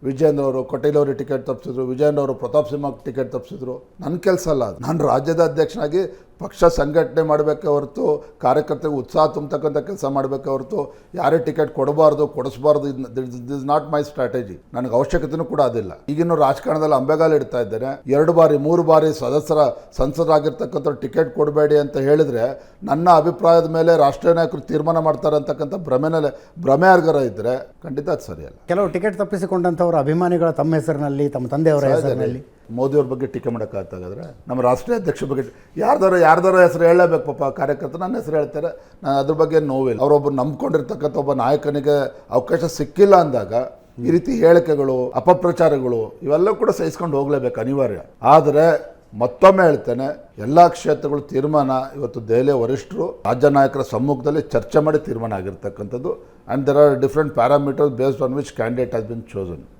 ವಿಜಯೇಂದ್ರ ಅವರು ಕಟೀಲ್ ಅವರು ಟಿಕೆಟ್ ತಪ್ಪಿಸಿದ್ರು, ವಿಜಯೇಂದ್ರ ಅವರು ಪ್ರತಾಪ್ ಸಿಂಹ ಟಿಕೆಟ್ ತಪ್ಪಿಸಿದ್ರು. ನನ್ನ ಕೆಲಸ ಅಲ್ಲ ಅದು. ನಾನು ರಾಜ್ಯದ ಅಧ್ಯಕ್ಷನಾಗಿ ಪಕ್ಷ ಸಂಘಟನೆ ಮಾಡಬೇಕೆ ಹೊರತು ಕಾರ್ಯಕರ್ತರಿಗೆ ಉತ್ಸಾಹ ತುಂಬತಕ್ಕಂಥ ಕೆಲಸ ಮಾಡಬೇಕೆ ಹೊರತು ಯಾರೇ ಟಿಕೆಟ್ ಕೊಡಬಾರ್ದು ಕೊಡಿಸ್ಬಾರ್ದು. This not my strategy. ನನಗೆ ಅವಶ್ಯಕತೆಯೂ ಕೂಡ ಅದಿಲ್ಲ. ಈಗಿನ ರಾಜಕಾರಣದಲ್ಲಿ ಅಂಬೆಗಾಲು ಇಡ್ತಾ ಇದ್ದೇನೆ. 2 ಬಾರಿ 3 ಬಾರಿ ಸಂಸದರಾಗಿರ್ತಕ್ಕಂಥ ಟಿಕೆಟ್ ಕೊಡಬೇಡಿ ಅಂತ ಹೇಳಿದರೆ ನನ್ನ ಅಭಿಪ್ರಾಯದ ಮೇಲೆ ರಾಷ್ಟ್ರೀಯ ನಾಯಕರು ತೀರ್ಮಾನ ಮಾಡ್ತಾರೆ ಅಂತಕ್ಕಂಥ ಭ್ರಮೆ ಯಾರಿಗಾರ ಇದ್ದರೆ ಖಂಡಿತ ಅದು ಸರಿಯಲ್ಲ. ಕೆಲವು ಟಿಕೆಟ್ ತಪ್ಪಿಸಿಕೊಂಡಂಥವ್ರ ಅಭಿಮಾನಿಗಳ ತಮ್ಮ ಹೆಸರಿನಲ್ಲಿ, ತಮ್ಮ ತಂದೆಯವರ ಹೆಸರಿನಲ್ಲಿ ಮೋದಿಯವ್ರ ಬಗ್ಗೆ ಟೀಕೆ ಮಾಡೋಕ್ಕಾಗತ್ತಾಗಾದ್ರೆ ನಮ್ಮ ರಾಷ್ಟ್ರೀಯ ಅಧ್ಯಕ್ಷ ಬಗ್ಗೆ ಯಾರ್ದಾರ ಹೆಸರು ಹೇಳಲೇಬೇಕು. ಪಾಪ ಕಾರ್ಯಕರ್ತರು ನನ್ನ ಹೆಸರು ಹೇಳ್ತಾರೆ, ನಾನು ಅದ್ರ ಬಗ್ಗೆ ನೋವಿಲ್ಲ. ಅವರೊಬ್ಬ ನಂಬ್ಕೊಂಡಿರ್ತಕ್ಕಂಥ ಒಬ್ಬ ನಾಯಕನಿಗೆ ಅವಕಾಶ ಸಿಕ್ಕಿಲ್ಲ ಅಂದಾಗ ಈ ರೀತಿ ಹೇಳಿಕೆಗಳು, ಅಪಪ್ರಚಾರಗಳು ಇವೆಲ್ಲ ಕೂಡ ಸಹಿಸ್ಕೊಂಡು ಹೋಗಲೇಬೇಕು, ಅನಿವಾರ್ಯ. ಆದರೆ ಮತ್ತೊಮ್ಮೆ ಹೇಳ್ತೇನೆ, ಎಲ್ಲ ಕ್ಷೇತ್ರಗಳು ತೀರ್ಮಾನ ಇವತ್ತು ದೆಹಲಿಯ ವರಿಷ್ಠರು ರಾಜ್ಯ ನಾಯಕರ ಸಮ್ಮುಖದಲ್ಲಿ ಚರ್ಚೆ ಮಾಡಿ ತೀರ್ಮಾನ ಆಗಿರ್ತಕ್ಕಂಥದ್ದು. And there are different parameters based on which candidate has been chosen.